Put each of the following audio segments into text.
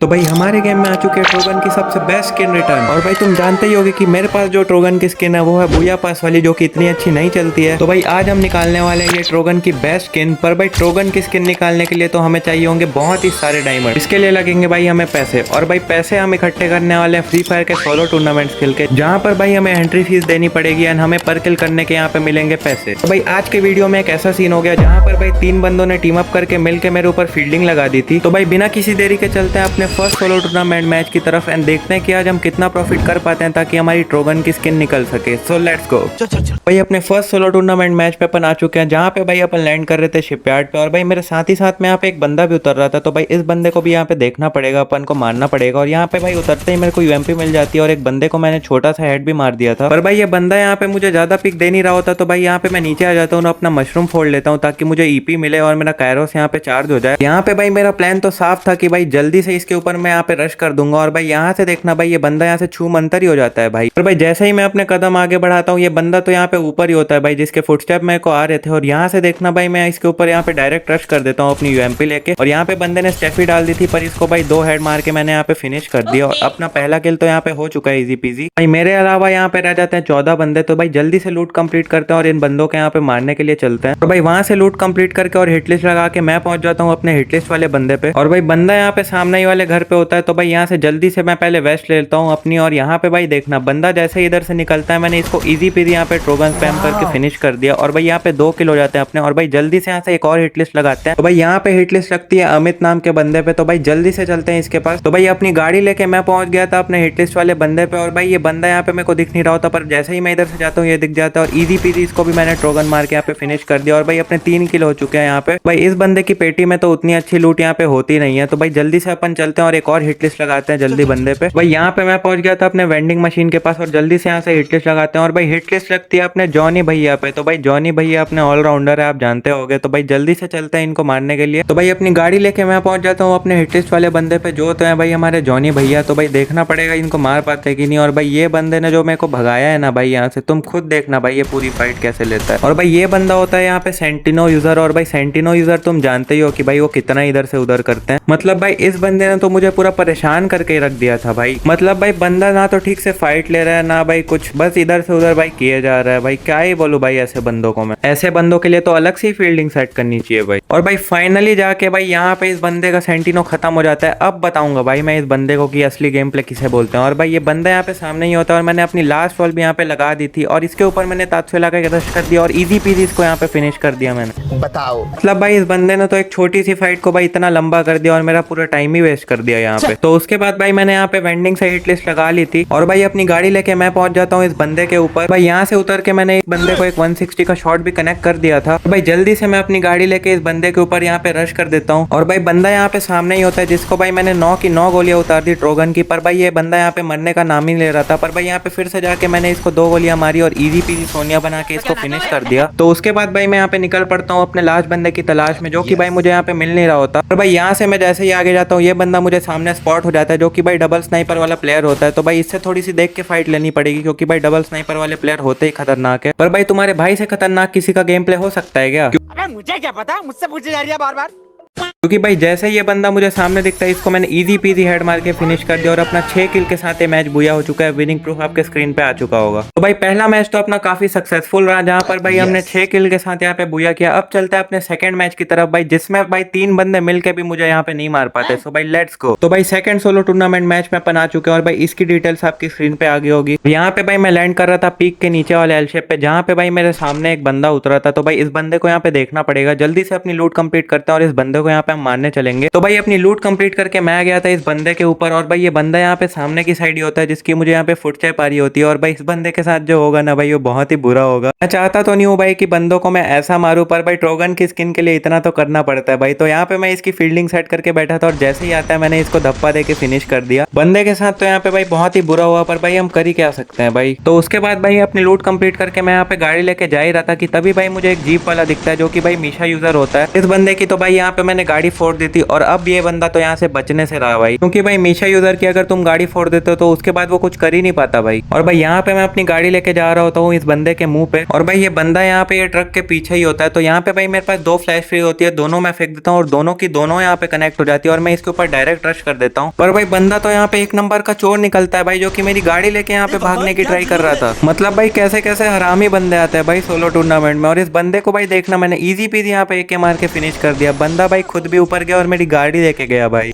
तो भाई हमारे गेम में आ चुके हैं ट्रोगन की सबसे बेस्ट स्किन रिटर्न। और भाई तुम जानते ही होगे कि मेरे पास जो ट्रोगन की स्किन है वो है बूया पास वाली, जो कि इतनी अच्छी नहीं चलती है। तो भाई आज हम निकालने वाले हैं ये ट्रोगन की बेस्ट स्किन। पर भाई ट्रोगन की स्किन निकालने के लिए तो हमें चाहिए होंगे बहुत ही सारे डायमंड। इसके लिए लगेंगे भाई हमें पैसे, और भाई पैसे हम इकट्ठे करने वाले हैं फ्री फायर के सोलो टूर्नामेंट्स खेल के, जहाँ पर भाई हमें एंट्री फीस देनी पड़ेगी एंड हमें पर किल करने के यहाँ पे मिलेंगे पैसे। तो भाई आज के वीडियो में एक ऐसा सीन हो गया जहाँ पर भाई 3 बंदों ने टीम अप करके मिलकर मेरे ऊपर फील्डिंग लगा दी थी। तो भाई बिना किसी देरी के चलते हैं अपने फर्स्ट सोलो टूर्नामेंट मैच की तरफ एंड देखते हैं कि आज हम कितना प्रॉफिट कर पाते हैं ताकि हमारी ट्रोगन की स्किन निकल सके। So let's go. भाई अपने फर्स्ट सोलो टूर्नामेंट मैच पे अपन आ चुके हैं, जहाँ पे भाई अपन लैंड कर रहे थे शिपयार्ड पे। और भाई मेरे साथ ही साथ में यहाँ पे एक बंदा भी उतर रहा था, तो भाई इस बंदे को भी यहाँ पे देखना पड़ेगा, अपन को मारना पड़ेगा। और यहाँ पे भाई उतरते ही मेरे को यूएमपी मिल जाती है और एक बंदे को मैंने छोटा सा हेड भी मार दिया था। पर भाई ये बंदा यहाँ पे मुझे ज्यादा पिक दे नहीं रहा होता, तो भाई यहाँ पे मैं नीचे आ जाता हूँ, अपना मशरूम फोड़ लेता हूँ ताकि मुझे ईपी मिले और मेरा कैरोस यहाँ पे चार्ज हो जाए। यहाँ पे भाई मेरा प्लान तो साफ था कि भाई जल्दी से इसके ऊपर मैं यहाँ पे रश कर दूंगा। और भाई यहाँ से देखना भाई ये बंदा यहाँ से छू मंतर ही हो जाता है भाई। और भाई जैसे ही मैं अपने कदम आगे बढ़ाता हूँ ये बंदा तो यहाँ पे ऊपर ही होता है भाई, जिसके फुटस्टेप मेरे को आ रहे थे। और यहाँ से देखना भाई मैं इसके ऊपर यहाँ पे डायरेक्ट रश कर देता हूँ अपनी यूएमपी लेके। और यहाँ पे बंदे ने स्टेफी डाल दी थी, पर इसको भाई 2 हेड मार के मैंने यहाँ पे फिनिश कर दिया और अपना पहला किल तो यहाँ पे हो चुका है इजी पीजी। भाई मेरे अलावा यहाँ पे रह जाते हैं 14 बंदे, तो भाई जल्दी से लूट कंप्लीट करते हैं और इन बंदों के यहाँ पे मारने के लिए चलते हैं। और भाई वहां से लूट कंप्लीट करके और हिटलिस्ट लगा के मैं पहुंच जाता हूँ अपने हिटलिस्ट वाले बंदे पे। और भाई बंदा यहाँ पे सामने ही वाले घर पे होता है, तो भाई यहाँ से जल्दी से मैं पहले वेस्ट ले लेता हूँ अपनी। और यहाँ पे भाई देखना बंदा जैसे इधर से निकलता है, मैंने इसको इजी पीजी यहाँ पे ट्रोगन स्पैम करके फिनिश कर दिया। और भाई यहाँ पे 2 किल हो जाते हैं अपने। और भाई जल्दी से यहाँ से एक और हिटलिस्ट लगाते हैं। तो भाई यहाँ पे हिटलिस्ट लगती है अमित नाम के बंदे पे, तो भाई जल्दी से चलते हैं इसके पास। तो भाई अपनी गाड़ी लेके मैं पहुंच गया था अपने हिटलिस्ट वाले बंदे पे। और भाई ये बंदा यहाँ पे मेरे को दिख नहीं रहा होता, पर जैसे ही मैं इधर से जाता हूँ ये दिख जाता है और इजी पीजी इसको भी मैंने ट्रोगन मार के यहाँ पे फिनिश कर दिया। और भाई अपने 3 किल हो चुके हैं यहाँ पे। भाई इस बंदे की पेटी में तो उतनी अच्छी लूट यहाँ पे होती नहीं है, तो भाई जल्दी से अपन चलते हैं और एक और हिटलिस्ट लगाते हैं जल्दी बंदे पे। भाई यहाँ पे मैं पहुंच गया था अपने वेंडिंग मशीन के पास और जल्दी से यहाँ से हिटलिस्ट लगाते हैं। और भाई हिटलिस्ट लगती है अपने जॉनी भैया पे, तो भाई जॉनी भैया अपने ऑलराउंडर है, आप जानते होगे। तो भाई जल्दी से चलते हैं इनको मारने के लिए। तो भाई अपनी गाड़ी लेके मैं पहुंच जाता हूँ अपने हिटलिस्ट वाले बंदे पे, जो तो है भाई हमारे जॉनी भैया। तो भाई देखना पड़ेगा इनको मार पाते कि नहीं। और भाई ये बंदे ने जो मेरे को भगाया है ना भाई यहाँ से, तुम खुद देखना भाई ये पूरी फाइट कैसे लेता है। और भाई ये बंदा होता है यहाँ पे सेंटिनो यूजर। और भाई सेंटिनो यूजर तुम जानते ही हो कि भाई वो कितना इधर से उधर करते हैं। मतलब भाई इस बंदे ने तो मुझे पूरा परेशान करके रख दिया था भाई। मतलब भाई बंदा ना तो ठीक से फाइट ले रहा है ना भाई कुछ, बस इधर से उधर भाई किए जा रहा है। भाई क्या ही बोलूं भाई ऐसे बंदों को मैं, ऐसे बंदों के लिए तो अलग से फील्डिंग सेट करनी चाहिए भाई। और भाई फाइनली जाके भाई यहाँ पे इस बंदे का सेंटिनो खत्म हो जाता है। अब बताऊंगा भाई मैं इस बंदे को कि असली गेम प्ले किसे बोलते हैं। और भाई ये बंदा यहाँ पे सामने ही होता है और मैंने अपनी लास्ट वॉल भी यहाँ पे लगा दी थी और इसके ऊपर मैंने तात्सुए लगा के रश कर दिया और इजी पीजी इसको यहाँ पे फिनिश कर दिया मैंने। बताओ मतलब भाई इस बंदे ने तो एक छोटी सी फाइट को भाई इतना लंबा कर दिया और मेरा पूरा टाइम ही वेस्ट कर दिया यहाँ पे। तो उसके बाद भाई मैंने यहाँ पे वेंडिंग से हिट लिस्ट लगा ली थी और भाई अपनी गाड़ी लेके मैं पहुंच जाता हूँ इस बंदे के ऊपर। भाई यहाँ से उतर के मैंने एक बंदे को एक 160 का शॉट भी कनेक्ट कर दिया था। तो भाई जल्दी से मैं अपनी गाड़ी लेके इस बंदे के ऊपर यहाँ पे रश कर देता हूँ। और भाई बंदा यहाँ पे सामने ही होता है, जिसको भाई मैंने 9 की 9 गोलियां उतार दी ट्रोगन की। पर भाई ये बंदा यहाँ पे मरने का नाम ही ले रहा था। पर भाई यहाँ पे फिर से जाके मैंने इसको 2 गोलियां मारी और इजी पीजी सोनिया बना के इसको फिनिश कर दिया। तो उसके बाद भाई मैं यहाँ पे निकल पड़ता हूँ अपने लास्ट बंदे की तलाश में, जो कि भाई मुझे यहाँ पे मिल नहीं रहा होता। और भाई यहाँ से मैं जैसे ही आगे जाता हूँ ये बंदा मुझे सामने स्पॉट हो जाता है, जो कि भाई डबल स्नाइपर वाला प्लेयर होता है। तो भाई इससे थोड़ी सी देख के फाइट लेनी पड़ेगी, क्योंकि भाई डबल स्नाइपर वाले प्लेयर होते ही खतरनाक है। पर भाई तुम्हारे भाई से खतरनाक किसी का गेम प्ले हो सकता है क्या? अबे मुझे क्या पता, मुझसे पूछे जा रही है बार बार। क्योंकि भाई जैसे ही ये बंदा मुझे सामने दिखता है इसको मैंने इजी पीजी हेड मार के फिनिश कर दिया और अपना 6 किल के साथ ये मैच बुया हो चुका है। विनिंग प्रूफ आपके स्क्रीन पे आ चुका होगा। तो भाई पहला मैच तो अपना काफी सक्सेसफुल रहा, जहां पर भाई हमने 6 किल के साथ यहाँ पे बुया किया। अब चलते हैं अपने सेकंड मैच की तरफ भाई, जिसमें भाई 3 बंदे मिलके भी मुझे यहाँ पे नहीं मार पाते। सो भाई लेट्स गो। तो भाई सेकंड सोलो टूर्नामेंट मैच में अपन आ चुके हैं और भाई इसकी डिटेल्स आपकी स्क्रीन पे आ गई होगी। यहाँ पे भाई मैं लैंड कर रहा था पीक के नीचे वाले एल शेप पे, जहाँ पे भाई मेरे सामने एक बंदा उतरा था। तो भाई इस बंदे को यहाँ पे देखना पड़ेगा, जल्दी से अपनी लूट कंप्लीट करते हैं और इस बंदे को यहाँ पे हम मारने चलेंगे। तो भाई अपनी लूट कंप्लीट करके मैं गया था इस बंदे के ऊपर और भाई ये बंदा यहाँ पे सामने की साइड ही होता है, जिसकी मुझे यहाँ पे फुटस्टेप आ रही होती है। और भाई इस बंदे के साथ जो होगा ना भाई वो बहुत ही बुरा होगा। मैं चाहता तो नहीं हूँ भाई कि बंदों को मैं ऐसा मारूं, पर भाई ट्रोगन की स्किन के लिए इतना तो करना पड़ता है भाई। तो यहाँ पे मैं इसकी फील्डिंग सेट करके बैठा था और जैसे ही आता है मैंने इसको धप्पा दे के फिनिश कर दिया। बंदे के साथ तो यहाँ पे भाई बहुत ही बुरा हुआ, पर भाई हम कर ही क्या सकते हैं भाई। तो उसके बाद भाई अपनी लूट कंप्लीट करके मैं यहाँ पे गाड़ी लेके जा ही रहा था कि तभी भाई मुझे एक जीप वाला दिखता है, जो कि भाई मीशा यूजर होता है इस बंदे की। तो भाई यहाँ पे मैंने गाड़ी फोड़ दी थी और अब ये बंदा तो यहाँ से बचने से रहा भाई, क्योंकि भाई मीशा यूजर की अगर तुम गाड़ी फोड़ देते हो तो उसके बाद वो कुछ कर ही नहीं पाता भाई। और भाई यहाँ पे मैं अपनी गाड़ी लेके जा रहा होता हूँ इस बंदे के मुंह पे, और भाई ये बंदा यहाँ पे ये ट्रक के पीछे ही होता है। तो यहाँ पे भाई मेरे पास 2 फ्लैश फ्री होती है, दोनों मैं फेंक देता हूँ और दोनों की दोनों यहाँ पे कनेक्ट हो जाती है और मैं इसके ऊपर डायरेक्ट रश कर देता हूँ। पर भाई बंदा तो यहाँ पे एक नंबर का चोर निकलता है भाई, जो कि मेरी गाड़ी लेके यहाँ पे भागने की ट्राई कर रहा था। मतलब भाई कैसे कैसे हरामी बंदे आते हैं भाई सोलो टूर्नामेंट में। और इस बंदे को भाई देखना, मैंने इजी पीजी यहाँ पे एक मार के फिनिश कर दिया। बंदा भाई खुद भी ऊपर गया और मेरी गाड़ी लेके गया भाई।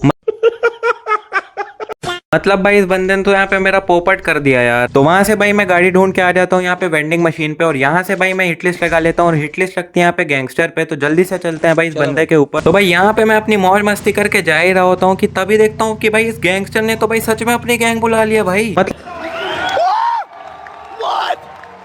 मतलब भाई इस बंदे ने तो यहाँ पे मेरा पोपट कर दिया यार। तो वहां से भाई मैं गाड़ी ढूंढ के आ जाता हूँ यहाँ पे वेंडिंग मशीन पे, और यहाँ से भाई मैं हिटलिस्ट लगा लेता हूँ और हिटलिस्ट लगती है यहाँ पे गैंगस्टर पे। तो जल्दी से चलते हैं भाई इस बंदे के ऊपर। तो भाई यहाँ पे मैं अपनी मौज मस्ती करके जा ही रहा होता हूँ कि तभी देखता हूँ कि भाई इस गैंगस्टर ने तो भाई सच में अपनी गैंग बुला लिया भाई।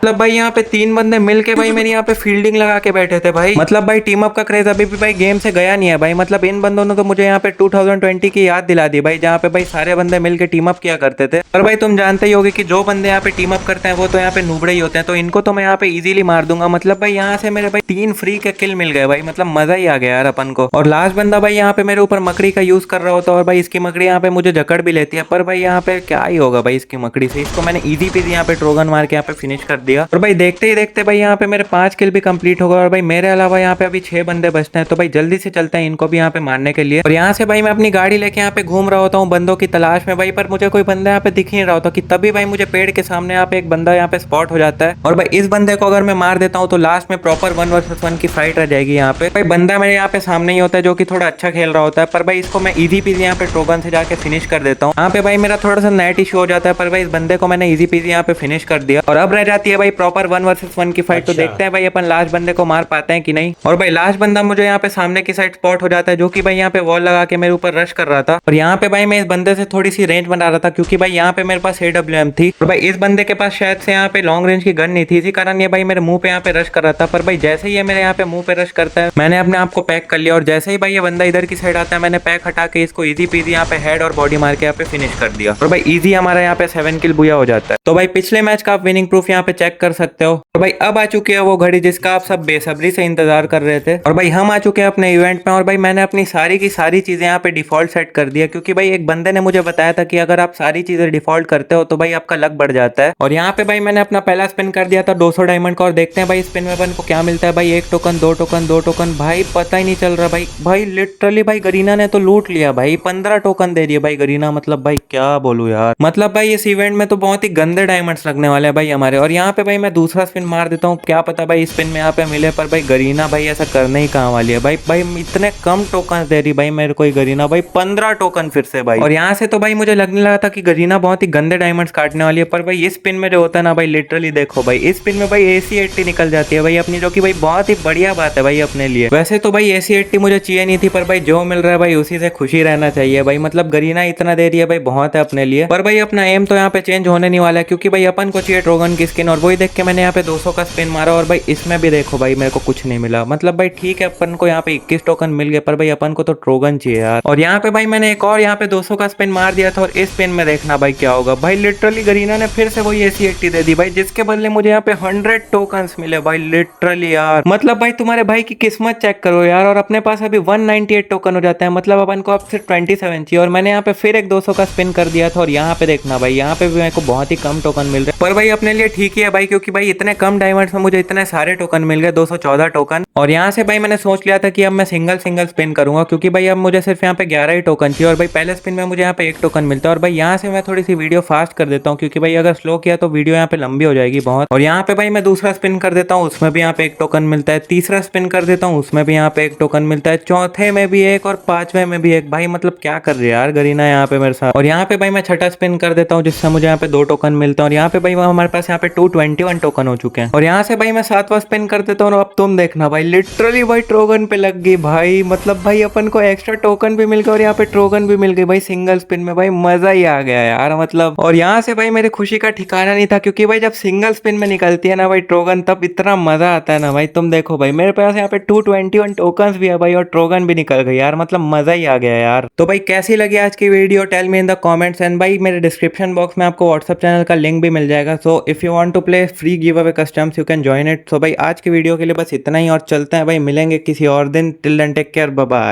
मतलब भाई यहाँ पे 3 बंदे मिलके भाई मेरी यहाँ पे फील्डिंग लगा के बैठे थे भाई। मतलब भाई टीम अप का क्रेज अभी भी भाई गेम से गया नहीं है भाई। मतलब इन बंदों ने तो मुझे यहाँ पे 2020 की याद दिला दी भाई, जहाँ पे भाई सारे बंदे मिलके टीम अप किया करते थे। और भाई तुम जानते ही होगे कि जो बंदे यहाँ पे टीम अप करते हैं वो तो यहाँ पे नूबड़े ही होते हैं, तो इनको तो मैं यहाँ पे इजीली मार दूंगा। मतलब भाई यहाँ से मेरे भाई 3 फ्री के किल मिल गए भाई, मतलब मजा ही आ गया यार अपन को। और लास्ट बंदा भाई यहाँ पे मेरे ऊपर मकड़ी का यूज कर रहा होता है और भाई इसकी मकड़ी यहाँ पे मुझे जकड़ भी लेती है। पर भाई यहाँ पे क्या ही होगा भाई इसकी मकड़ी से, इसको मैंने इजी पीजी यहाँ पे ट्रोगन मार के यहाँ पे फिनिश कर दिया। और भाई देखते ही देखते भाई यहाँ पे मेरे 5 किल भी कंप्लीट हो गए और भाई मेरे अलावा यहाँ पे अभी 6 बंदे बचते हैं। तो भाई जल्दी से चलते हैं इनको भी यहाँ पे मारने के लिए। और यहाँ से भाई मैं अपनी गाड़ी लेके यहाँ पे घूम रहा होता हूँ बंदों की तलाश में भाई, पर मुझे कोई बंदा यहाँ पे दिख नहीं रहा होता कि तभी भाई मुझे पेड़ के सामने यहाँ पे एक बंदा यहाँ पे स्पॉट हो जाता है। और भाई इस बंदे को अगर मैं मार देता हूँ तो लास्ट में प्रॉपर 1 वर्सेस 1 की फाइट रह जाएगी यहाँ पे। भाई बंदा मेरे यहाँ पे सामने ही होता है जो कि थोड़ा अच्छा खेल रहा होता है, पर भाई इसको मैं इजी पीजी यहाँ पे ट्रोगन से जाके फिनिश कर देता हूँ। यहाँ पे भाई मेरा थोड़ा सा नेट इशू हो जाता है, पर भाई इस बंदे को मैंने इजी पीजी यहाँ पे फिनिश कर दिया। और अब रह जाती है भाई प्रॉपर 1 वर्सेस 1 की फाइट। तो देखते हैं भाई अपन लास्ट बंदे को मार पाते हैं कि नहीं। और भाई लास्ट बंदा मुझे यहाँ पे सामने की साइड स्पॉट हो जाता है, जो कि भाई यहाँ पे वॉल लगा के मेरे ऊपर रश कर रहा था। और यहाँ पे भाई मैं इस बंदे से थोड़ी सी रेंज बना रहा था, क्योंकि भाई यहाँ पे मेरे पास AWM थी और भाई इस बंदे के पास शायद से यहाँ पे लॉन्ग रेंज की गन नहीं थी, इसी कारण ये भाई मेरे मुंह पे यहाँ पे रश कर रहा था। पर भाई जैसे ही ये मेरे यहाँ पे मुंह पे रश करता है मैंने अपने आप को पैक कर लिया, और जैसे ही भाई ये बंदा इधर की साइड आता है मैंने पैक हटा के इसको इजी पीजी यहाँ पे हेड और बॉडी मार के यहाँ पे फिनिश कर दिया। और भाई इजी हमारा यहाँ पे 7 किल बुया हो जाता है। तो भाई पिछले मैच का आप विनिंग प्रूफ यहाँ पे चेक कर सकते हो। और भाई अब आ चुकी है वो घड़ी जिसका आप सब बेसब्री से इंतजार कर रहे थे। और भाई हम आ चुके हैं अपने इवेंट में, और भाई मैंने अपनी सारी की सारी चीजें यहाँ पे डिफॉल्ट सेट कर दिया, क्योंकि भाई एक बंदे ने मुझे बताया था कि अगर आप सारी चीजें डिफॉल्ट करते हो तो भाई आपका लक बढ़ जाता है। और यहाँ पे भाई मैंने अपना पहला स्पिन कर दिया था 200 डायमंड का, और देखते हैं भाई स्पिन में अपन को क्या मिलता है। भाई 1 टोकन 2 टोकन 2 टोकन, भाई पता ही नहीं चल रहा भाई। भाई लिटरली भाई गरीना ने तो लूट लिया भाई, 15 टोकन दे दिए भाई गरीना। मतलब भाई क्या बोलूं यार, मतलब भाई इस इवेंट में तो बहुत ही गंदे डायमंड्स लगने वाले हैं भाई हमारे। और यहाँ पे भाई मैं दूसरा स्पिन मार देता हूँ, क्या पता भाई स्पिन में यहाँ पे मिले। पर भाई गरीना भाई ऐसा करने ही कहाँ वाली है भाई। भाई इतने कम टोकन दे रही भाई मेरे को गरीना भाई, 15 टोकन फिर से भाई। और यहाँ से तो भाई मुझे लगने लगा था कि गरीना बहुत ही गंदे डायमंड्स काटने वाली है, पर भाई इस स्पिन में जो होता है ना भाई लिटरली देखो भाई इस स्पिन में भाई AC80 निकल जाती है भाई अपनी, जो कि भाई बहुत ही बढ़िया बात है भाई अपने लिए। वैसे तो भाई AC80 मुझे चाहिए नहीं थी, पर भाई जो मिल रहा है भाई उसी से खुशी रहना चाहिए भाई। मतलब गरीना इतना दे रही है भाई बहुत है अपने लिए। पर भाई अपना एम तो यहाँ पे चेंज होने नहीं वाला है, क्योंकि भाई अपन को चाहिए ट्रोगन की स्किन। और वही देख के मैंने यहाँ पे 200 का स्पिन मारा, और भाई इसमें भी देखो भाई मेरे को कुछ नहीं मिला। मतलब भाई ठीक है अपन को यहाँ पे 21 टोकन मिल गए, पर भाई अपन को तो ट्रोगन चाहिए यार। और यहाँ पे भाई मैंने एक और यहाँ पे 200 का स्पिन मार दिया था, और इस स्पिन में देखना भाई क्या होगा। भाई लिटरली गरीना ने फिर से वही AC80 दे दी भाई, जिसके बदले मुझे यहाँ पे 100 टोकन मिले भाई लिटरली यार। मतलब भाई तुम्हारे भाई की किस्मत चेक करो यार। और अपने पास अभी 198 टोकन हो जाते हैं, मतलब अपन को अब सिर्फ 27 चाहिए। और मैंने यहाँ पे फिर एक 200 का स्पिन कर दिया था, और यहाँ पे देखना भाई यहाँ पे भी मेरे को बहुत ही कम टोकन मिल रहे हैं। पर भाई अपने लिए ठीक ही है भाई, क्योंकि भाई इतने कम डायमंड्स में मुझे इतने सारे टोकन मिल गए, 214 टोकन। और यहाँ से भाई मैंने सोच लिया था कि अब मैं सिंगल स्पिन करूंगा, क्योंकि भाई अब मुझे सिर्फ यहाँ पे 11 ही टोकन चाहिए। और भाई पहले स्पिन में मुझे यहाँ पे 1 टोकन मिलता है। और भाई यहाँ से मैं थोड़ी सी वीडियो फास्ट कर देता हूँ, क्योंकि भाई अगर स्लो किया तो वीडियो यहाँ पे लंबी हो जाएगी बहुत। और यहाँ पे भाई मैं दूसरा स्पिन कर देता हूँ, उसमें भी यहाँ पे 1 टोकन मिलता है। तीसरा स्पिन कर देता हूँ, उसमें भी यहाँ पे 1 टोकन मिलता है। चौथे में भी 1 और 5वें में भी 1। भाई मतलब क्या कर रही है यार गरीना यहाँ पे मेरे साथ। और यहाँ पे भाई मैं छठा स्पिन कर देता हूँ, जिससे मुझे यहाँ पे 2 टोकन मिलता है। और यहाँ पे भाई हमारे पास यहाँ पे 221 टोकन हो चुके हैं। और यहाँ से भाई मैं 7वां स्पिन कर देता हूँ, और अब तुम देखना भाई लिटरली भाई ट्रोगन पे लग गई भाई। मतलब भाई अपन को एक्स्ट्रा टोकन भी मिल गया और यहाँ पे ट्रोगन भी मिल गई भाई सिंगल स्पिन में। भाई मजा ही आ गया यार मतलब। और यहाँ से भाई मेरी खुशी का ठिकाना नहीं था, क्योंकि भाई जब सिंगल स्पिन में निकलती है ना भाई ट्रोगन, तब इतना मजा आता है ना भाई। तुम देखो भाई मेरे पास यहाँ पे 221 टोकन भी है भाई, और ट्रोगन भी निकल गई यार। मतलब मजा ही आ गया यार। तो भाई कैसी लगी आज की video, tell me in the comments. And भाई मेरे डिस्क्रिप्शन बॉक्स में आपको व्हाट्सएप चैनल का लिंक भी मिल जाएगा। So if you want to play free give away customs you can join it. So भाई आज की वीडियो के लिए बस इतना ही, और चलते हैं भाई, मिलेंगे किसी और दिन। Till then take care, bye bye.